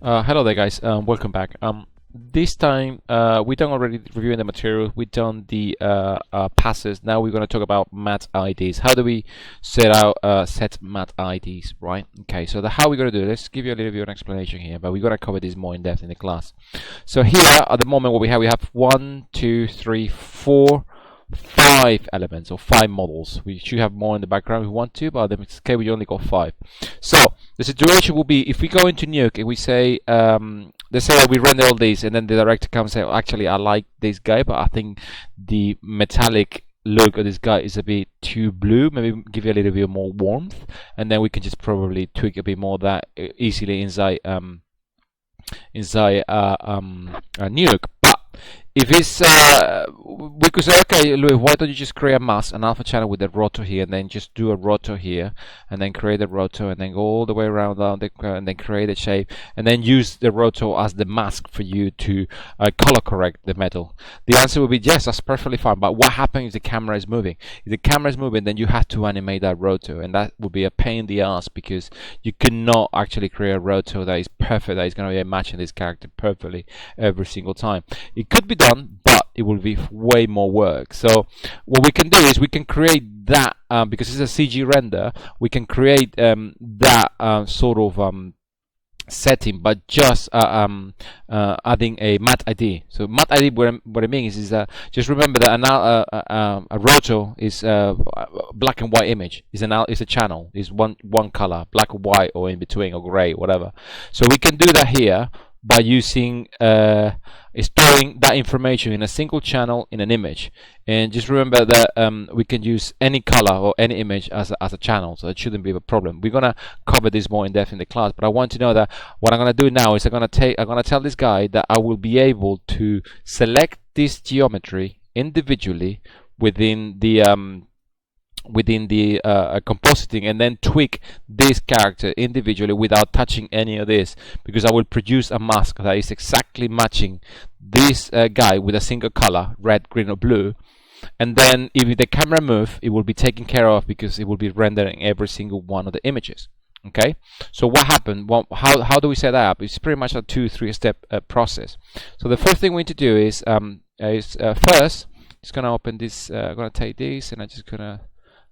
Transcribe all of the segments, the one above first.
Hello there, guys. Welcome back. This time we done already reviewing the material. We done the passes. Now we're going to talk about Matte IDs. How do we set Matte IDs, right? Okay. So how we're going to do it? Let's give you a little bit of an explanation here, but we're going to cover this more in depth in the class. So here at the moment, what we have 1, 2, 3, 4, 5 elements or 5 models. We should have more in the background if we want to, but in this case we only got 5. So the situation will be if we go into Nuke and we say, let's say that we render all these, and then the director comes and says, actually I like this guy, but I think the metallic look of this guy is a bit too blue, maybe give it a little bit more warmth, and then we can just probably tweak a bit more of that easily inside Nuke. If it's, we could say, okay, Louis, why don't you just create a mask, an alpha channel with a rotor here, and then just do a rotor here, and then create a rotor, and then go all the way around, and then create a shape, and then use the rotor as the mask for you to color correct the metal. The answer would be yes, that's perfectly fine. But what happens if the camera is moving? If the camera is moving, then you have to animate that rotor, and that would be a pain in the ass because you cannot actually create a rotor that is perfect, that is going to be matching this character perfectly every single time. It could be done, but it will be way more work. So what we can do is we can create that, because it's a CG render, we can create that sort of setting, but just adding a Matte ID. So Matte ID, what it means is just remember that a rotor is a black and white image. Is a channel. Is one color, black or white, or in between, or gray, whatever. So we can do that here by using storing that information in a single channel in an image. And just remember that we can use any color or any image as a channel, so it shouldn't be a problem. We're gonna cover this more in depth in the class, but I want to know that what I'm gonna do now is I'm gonna tell this guy that I will be able to select this geometry individually within the compositing, and then tweak this character individually without touching any of this, because I will produce a mask that is exactly matching this guy with a single color, red, green or blue, and then if the camera moves, it will be taken care of because it will be rendering every single one of the images. Okay, so what happened? Well, how do we set that up? It's pretty much a 2-3 step process. So the first thing we need to do is first just gonna open this, I'm gonna take this and I'm just gonna,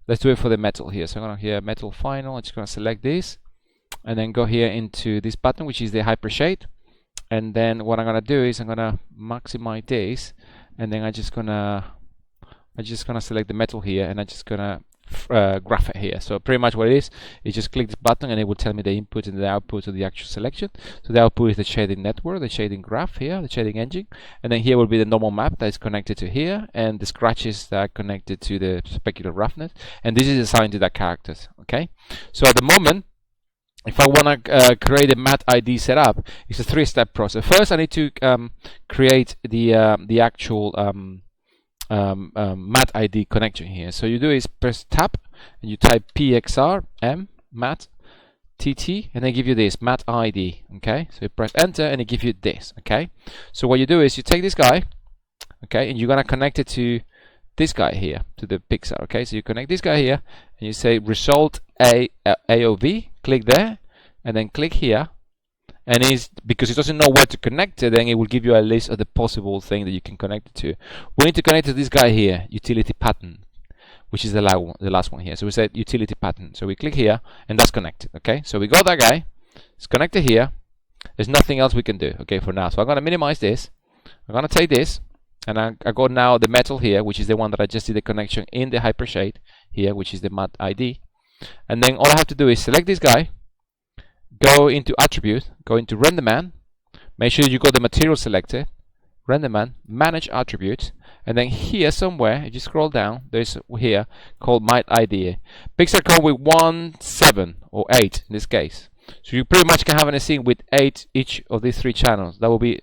let's do it for the metal here. So I'm going to here metal final. I'm just going to select this and then go here into this button, which is the hyper shade. And then what I'm going to do is I'm going to maximize this, and then I'm just going to select the metal here, and I'm just going to graph it here. So pretty much what it is just click this button and it will tell me the input and the output of the actual selection. So the output is the shading network, the shading graph here, the shading engine, and then here will be the normal map that is connected to here, and the scratches that are connected to the specular roughness, and this is assigned to the characters. Okay, so at the moment, if I want to create a Matte ID setup, it's a 3-step process. First I need to create the actual Matte ID connection here. So you do is press tab and you type pxr m matte tt, and they give you this Matte ID. Okay, so you press enter and it gives you this. Okay, so what you do is you take this guy, okay, and you're gonna connect it to this guy here, to the pixel. Okay, so you connect this guy here and you say result AOV, click there and then click here, and because it doesn't know where to connect it, then it will give you a list of the possible thing that you can connect it to. We need to connect to this guy here, utility pattern, which is the last one here. So we said utility pattern. So we click here and that's connected. Okay, so we got that guy, it's connected here. There's nothing else we can do, okay, for now. So I'm going to minimize this. I'm going to take this and I got now the metal here, which is the one that I just did the connection in the hyper shade here, which is the Matte ID. And then all I have to do is select this guy, go into attribute, go into render man, make sure you got the material selected, render man, manage attributes, and then here somewhere, if you scroll down, there's here called Matte ID. Pixel code with 1, 7 or 8 in this case. So you pretty much can have an scene with 8 each of these 3 channels. That will be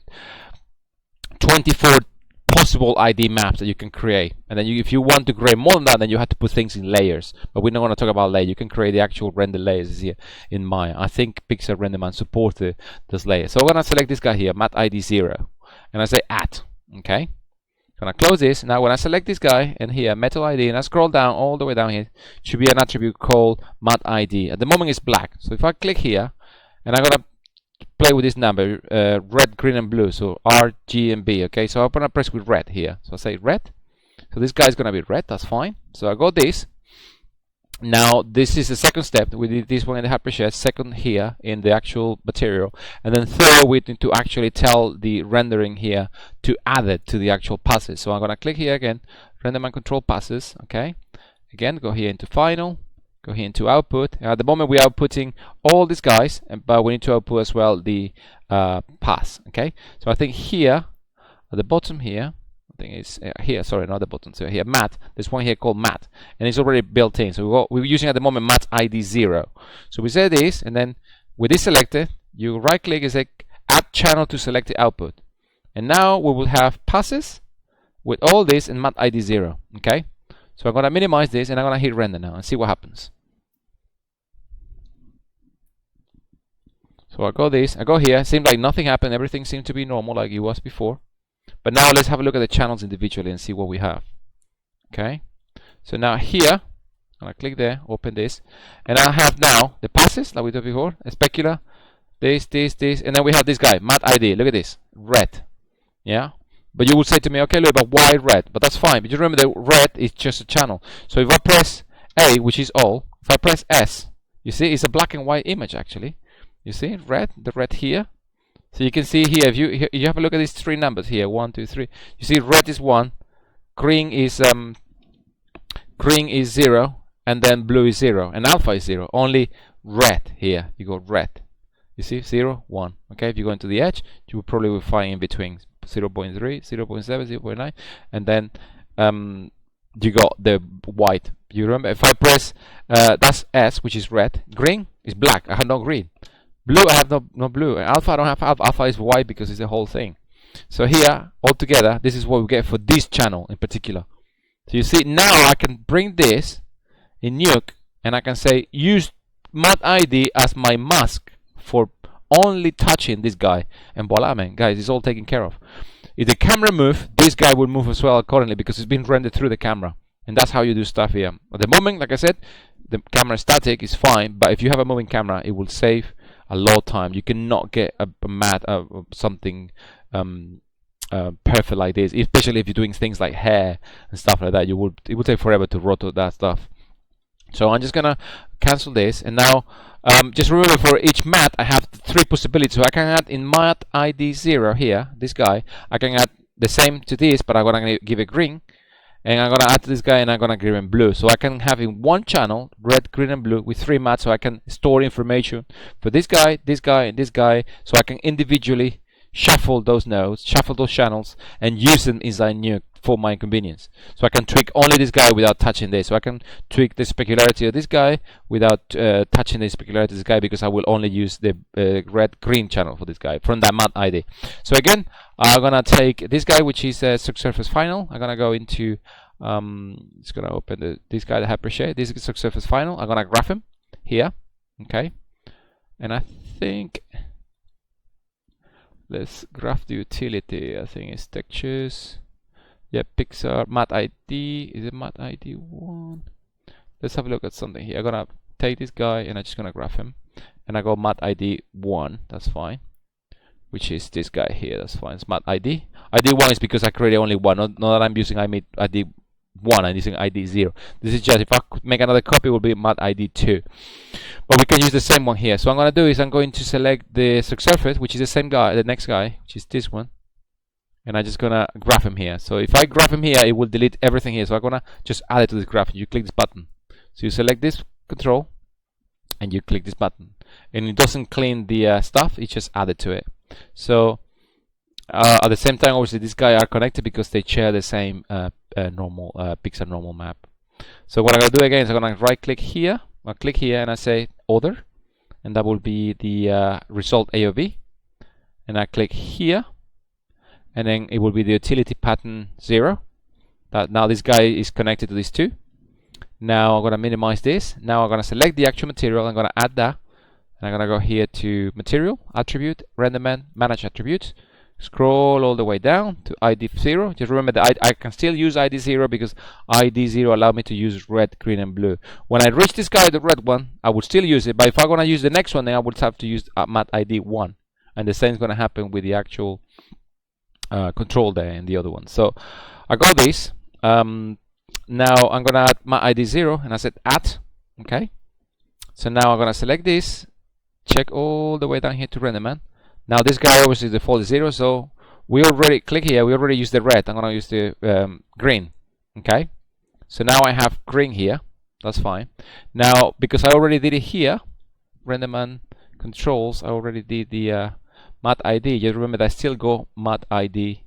24 possible ID maps that you can create, and then if you want to create more than that, then you have to put things in layers, but we're not going to talk about layers. You can create the actual render layers here in Maya. I think Pixel RenderMan supports those layers. So I'm going to select this guy here, Matte ID 0, and I say add. Okay, I'm going to close this. Now when I select this guy and here metal ID and I scroll down all the way down here, it should be an attribute called Matte ID. At the moment it's black, so if I click here and I'm going to play with this number, red, green, and blue. So R, G, and B. Okay, so I'm gonna press with red here. So I say red. So this guy's gonna be red. That's fine. So I got this. Now this is the second step. We did this one in the hypershare, second here in the actual material, and then third we need to actually tell the rendering here to add it to the actual passes. So I'm gonna click here again, render and control passes. Okay, again go here into final, go here into output. At the moment we are outputting all these guys, but we need to output as well the pass. Okay, so I think here at the bottom here, I think it's here, sorry, not the button. So here, Matte. There's one here called Matte, and it's already built in. So we're using at the moment Matte ID 0. So we say this, and then with this selected, you right click and say Add Channel to Selected Output. And now we will have passes with all this in Matte ID 0. Okay? So I'm going to minimize this, and I'm going to hit render now and see what happens. So I go this, I go here. Seems like nothing happened. Everything seemed to be normal like it was before. But now let's have a look at the channels individually and see what we have. Okay, so now here, I'm gonna click there, open this, and I have now the passes like we did before, a specular, this, and then we have this guy, Matte ID. Look at this, red. Yeah, but you would say to me, okay, look, but why red? But that's fine. But you remember the red is just a channel. So if I press A, which is all, if I press S, you see it's a black and white image actually. You see red, the red here. So you can see here, if you have a look at these three numbers here, 1, 2, 3. You see red is 1, green is 0, and then blue is 0, and alpha is 0. Only red here. You go red. You see 0, 1. Okay, if you go into the edge, you will probably find in between 0.3, 0.7, 0.9, and then you got the white. You remember if I press that's S, which is red. Green is black. I have no green. Blue, I have no blue. And alpha, I don't have alpha. Alpha is white because it's the whole thing. So here, altogether, this is what we get for this channel in particular. So you see, now I can bring this in Nuke, and I can say, use Matte ID as my mask for only touching this guy. And voila, man, guys, it's all taken care of. If the camera moves, this guy will move as well accordingly because it's been rendered through the camera. And that's how you do stuff here. At the moment, like I said, the camera static is fine, but if you have a moving camera, it will save a lot of time. You cannot get a matte something perfect like this, especially if you're doing things like hair and stuff like that. It will take forever to rotate that stuff. So I'm just gonna cancel this, and now just remember for each matte I have 3 possibilities. So I can add in Matte ID 0 here, this guy, I can add the same to this, but I'm gonna give it green. And I'm gonna add to this guy, and I'm gonna give him blue. So I can have in one channel red, green, and blue with 3 mattes. So I can store information for this guy, and this guy. So I can individually shuffle those nodes, shuffle those channels, and use them inside Nuke for my convenience. So I can tweak only this guy without touching this. So I can tweak the specularity of this guy without touching the specularity of this guy, because I will only use the red, green channel for this guy from that Matte ID. So again, I'm gonna take this guy, which is subsurface final. I'm gonna go into it's gonna open this guy, the hypershare. This is subsurface final. I'm gonna graph him here, okay. And I think let's graph the utility. I think it's textures. Yeah, Pixar Matte ID. Is it Matte ID 1? Let's have a look at something here. I'm gonna take this guy and I'm just gonna graph him, and I go Matte ID 1. That's fine. Which is this guy here. That's fine. It's Matte ID. ID 1 is because I created only one. Not that I'm using ID 1. I'm using ID 0. This is just, if I could make another copy, it will be Matte ID 2. But we can use the same one here. So what I'm going to do is I'm going to select the subsurface, which is the same guy, the next guy, which is this one. And I'm just going to graph him here. So if I graph him here, it will delete everything here. So I'm going to just add it to this graph. You click this button. So you select this control, and you click this button. And it doesn't clean the stuff, it just added to it. So at the same time, obviously these guys are connected because they share the same normal Pixar normal map. So what I'm going to do again is I'm going to right click here, I'll click here, and I say other, and that will be the result AOV, and I click here, and then it will be the utility pattern 0. Now this guy is connected to these two. Now I'm going to minimize this. Now I'm going to select the actual material. I'm going to add that. And I'm going to go here to Material, Attribute, Renderman, Manage Attributes. Scroll all the way down to ID 0. Just remember that I can still use ID 0 because ID 0 allowed me to use red, green, and blue. When I reach this guy, the red one, I would still use it. But if I'm going to use the next one, then I would have to use Matte ID 1. and the same is going to happen with the actual control there in the other one. So I got this. Now I'm going to add my ID 0, and I said add. Okay. So now I'm going to select this, check all the way down here to render man. Now this guy obviously default is 0, so we already click here. We already used the red. I'm going to use the green. Okay. So now I have green here. That's fine. Now because I already did it here, renderman controls, I already did the Matte ID. Just remember that I still go Matte ID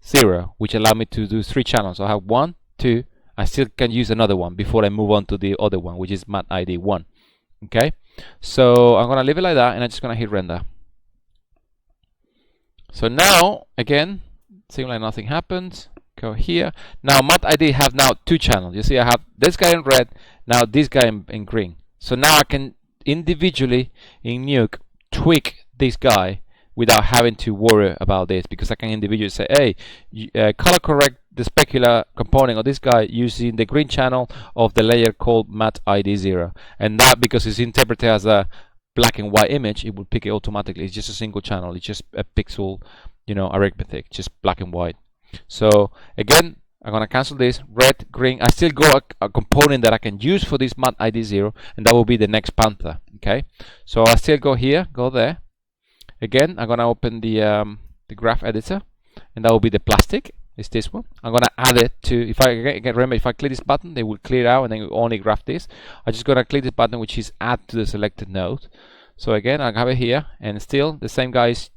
0, which allow me to do 3 channels. So I have 1, 2. I still can use another one before I move on to the other one, which is Matte ID 1. Okay. So I'm gonna leave it like that, and I'm just gonna hit render. So now again, seems like nothing happened. Go here. Now Matte ID have now 2 channels. You see I have this guy in red, now this guy in green. So now I can individually in Nuke tweak this guy without having to worry about this, because I can individually say, hey, color correct the specular component of this guy using the green channel of the layer called Matte ID 0. And that, because it's interpreted as a black and white image, it will pick it automatically. It's just a single channel. It's just a pixel, arithmetic, just black and white. So again, I'm gonna cancel this red, green. I still got a component that I can use for this Matte ID 0, and that will be the next Panther. Okay, so I still go here, go there. Again, I'm gonna open the graph editor, and that will be the plastic. It's this one. I'm gonna add it to. If I remember, if I click this button, they will clear out, and then only graph this. I'm just gonna click this button, which is add to the selected node. So again, I have it here, and still the same guy is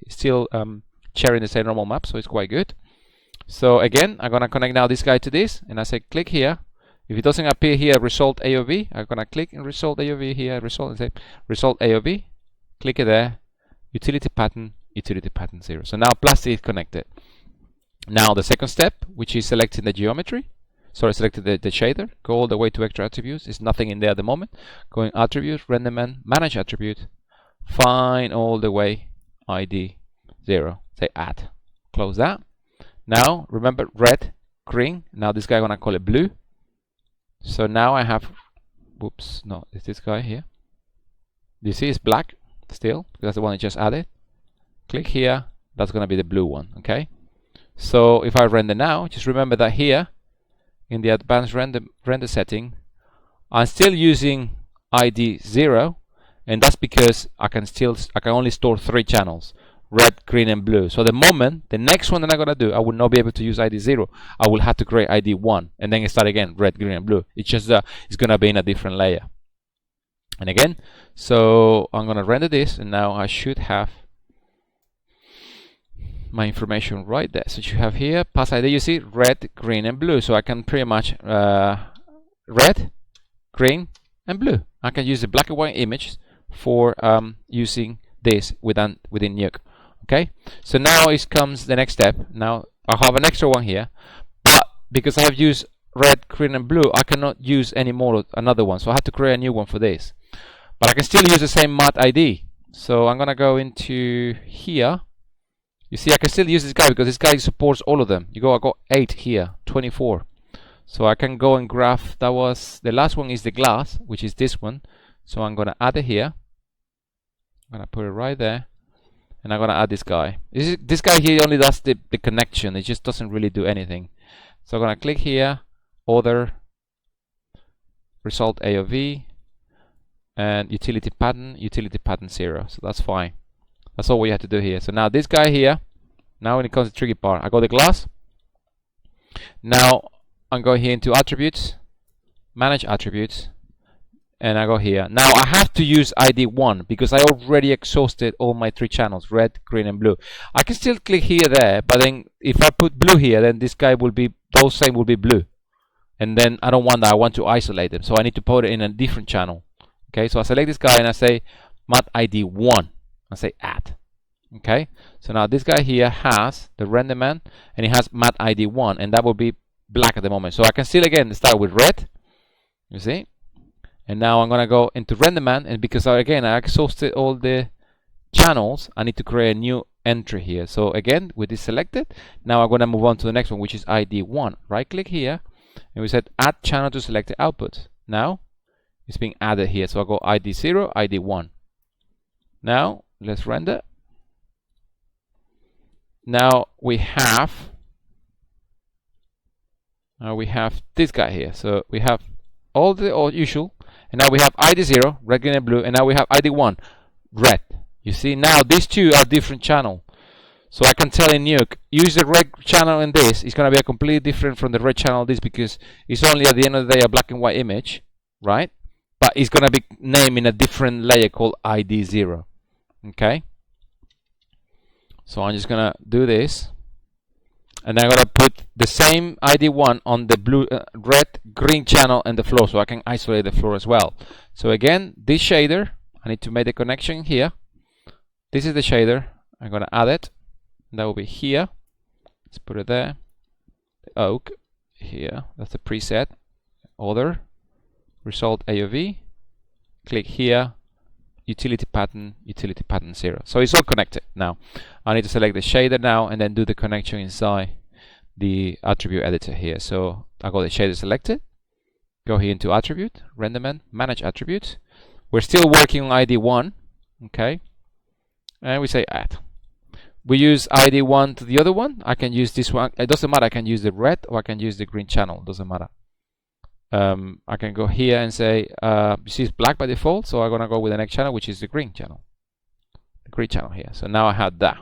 still sharing the same normal map, so it's quite good. So again, I'm gonna connect now this guy to this, and I say click here. If it doesn't appear here, result AOV, I'm gonna click in result AOV here, result, and say result AOV. Click it there. Utility pattern 0. So now plastic is connected. Now the second step, which is selecting the geometry. Sorry, selected the shader. Go all the way to extra attributes. There's nothing in there at the moment. Going attribute, renderman, manage attribute. Find all the way ID 0. Say add. Close that. Now remember red, green. Now this guy I'm gonna call it blue. So now I have, whoops, no, it's this guy here. You see it's black still, that's the one I just added. Click here, that's gonna be the blue one. Okay, so if I render now, just remember that here in the advanced render setting, I'm still using ID 0, and that's because I can only store 3 channels, red, green, and blue. So the moment the next one that I'm gonna do, I will not be able to use ID 0. I will have to create ID 1 and then start again, red, green, and blue. It's just it's gonna be in a different layer. And again, so I'm gonna render this, and now I should have my information right there. So you have here pass ID. You see red, green, and blue. So I can pretty much red, green, and blue. I can use the black and white image for using this within Nuke. Okay, so now it comes the next step. Now I have an extra one here, but because I have used red, green, and blue, I cannot use anymore another one. So I have to create a new one for this. But I can still use the same Matte ID. So I'm gonna go into here. You see, I can still use this guy because this guy supports all of them. I got 8 here, 24. So I can go and graph. That was the last one is the glass, which is this one. So I'm gonna add it here. I'm gonna put it right there, and I'm gonna add this guy. This guy here only does the connection. It just doesn't really do anything. So I'm gonna click here, other, result AOV, and utility pattern 0. So that's fine. That's all we have to do here. So now this guy here, now when it comes to the tricky part, I got the glass. Now I'm going here into attributes, manage attributes, and I go here. Now I have to use ID 1 because I already exhausted all my 3 channels, red, green, and blue. I can still click here there, but then if I put blue here, then this guy will be, those same will be blue. And then I don't want that, I want to isolate them. So I need to put it in a different channel. Okay, so I select this guy and I say Matte ID 1. I say add. Okay, so now this guy here has the renderman and it has Matte ID 1, and that will be black at the moment. So I can still again start with red. You see? And now I'm gonna go into renderman, and because I exhausted all the channels, I need to create a new entry here. So again, with this selected, now I'm gonna move on to the next one, which is ID 1. Right click here, and we said add channel to selected output. Now it's being added here. So I go ID 0, ID 1. Now let's render. now we have this guy here. So we have all the usual, and now we have ID 0, red, green, and blue, and now we have ID 1, red. You see, now these two are different channel. So I can tell in Nuke, use the red channel in this. It's going to be a completely different from the red channel in this, because it's only at the end of the day a black and white image, right? But it's going to be named in a different layer called ID 0. Okay? So I'm just going to do this. And I'm going to put the same ID 1 on the blue, red, green channel and the floor, so I can isolate the floor as well. So again, this shader, I need to make the connection here. This is the shader. I'm going to add it. That will be here. Let's put it there. The oak here. That's the preset. Other. Result AOV. Click here. Utility pattern 0. So it's all connected now. I need to select the shader now and then do the connection inside the attribute editor here. So I got the shader selected. Go here into attribute, renderman, manage attributes. We're still working on ID 1. Okay. And we say add. We use ID 1 to the other one. I can use this one. It doesn't matter. I can use the red or I can use the green channel. It doesn't matter. I can go here and say, you see it's black by default, so I'm going to go with the next channel, which is the green channel. The green channel here. So now I have that.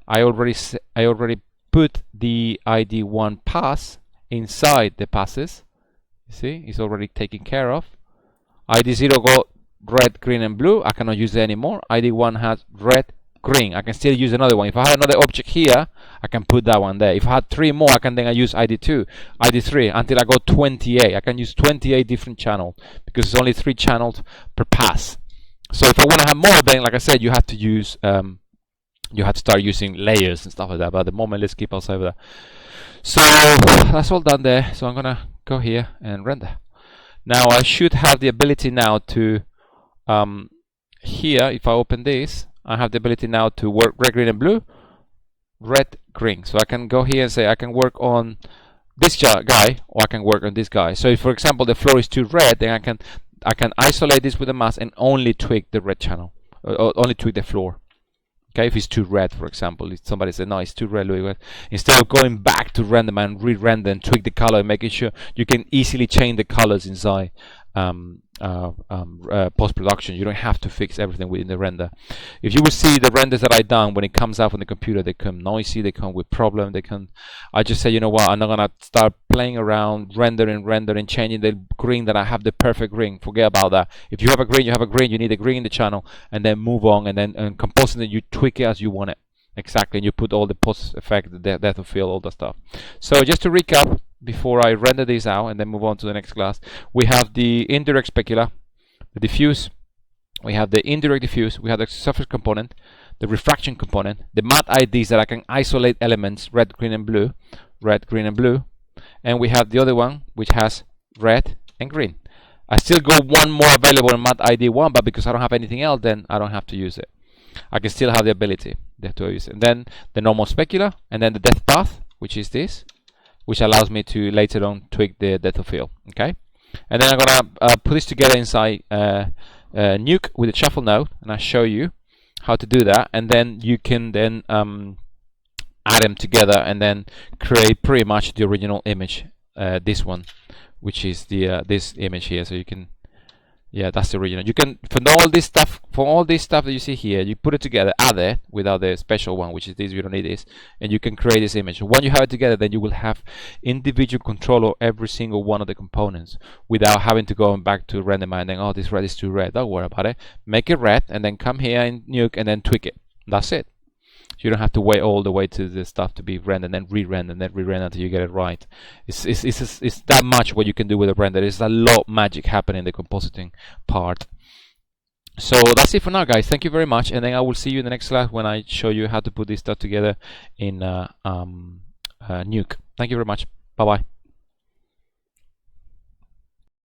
I already put the ID 1 pass inside the passes. You see, it's already taken care of. ID 0 got red, green, and blue. I cannot use it anymore. ID 1 has red, green. I can still use another one. If I have another object here, I can put that one there. If I had 3 more, I can then use ID 2, ID 3 until I got 28. I can use 28 different channels because it's only 3 channels per pass. So if I want to have more, then like I said, you have to use you have to start using layers and stuff like that. But at the moment, let's keep outside of that. So that's all done there. So I'm gonna go here and render. Now I should have the ability now to here, if I open this, I have the ability now to work red, green, and blue. Red, green. So I can go here and say I can work on this guy or I can work on this guy. So if, for example, the floor is too red, then I can isolate this with a mask and only tweak the red channel, or only tweak the floor. Okay, if it's too red, for example, if somebody said no, it's too red, instead of going back to render and re-render and tweak the color, making sure you can easily change the colors inside post-production. You don't have to fix everything within the render. If you will see the renders that I done when it comes out from the computer, they come noisy, they come with problem, I just say, you know what, I'm not gonna start playing around, rendering, changing the green that I have the perfect green. Forget about that. If you have a green, you have a green, you need a green in the channel, and then move on, and then composing it, you tweak it as you want it. Exactly, and you put all the post effect, the depth of field, all that stuff. So just to recap, before I render this out and then move on to the next class, we have the indirect specular, the diffuse, we have the indirect diffuse, we have the surface component, the refraction component, the matte IDs that I can isolate elements, red, green, and blue, and we have the other one which has red and green. I still got one more available in matte ID 1, but because I don't have anything else, then I don't have to use it. I can still have the ability to use it. And then the normal specular, and then the depth path, which is this, which allows me to later on tweak the depth of field. Okay, and then I'm gonna put this together inside Nuke with the shuffle node, and I'll show you how to do that. And then you can then add them together and then create pretty much the original image, this one, which is the this image here. So you can, yeah, that's the original. You can, from all this stuff that you see here, you put it together, add it without the special one, which is this. You don't need this, and you can create this image. When you have it together, then you will have individual control of every single one of the components without having to go back to render and then, oh, this red is too red. Don't worry about it. Make it red, and then come here in Nuke and then tweak it. That's it. You don't have to wait all the way to the stuff to be rendered and then re-render and then re-render until you get it right. It's that much what you can do with a render. There's a lot of magic happening in the compositing part. So that's it for now, guys. Thank you very much, and then I will see you in the next class when I show you how to put this stuff together in Nuke. Thank you very much. Bye bye.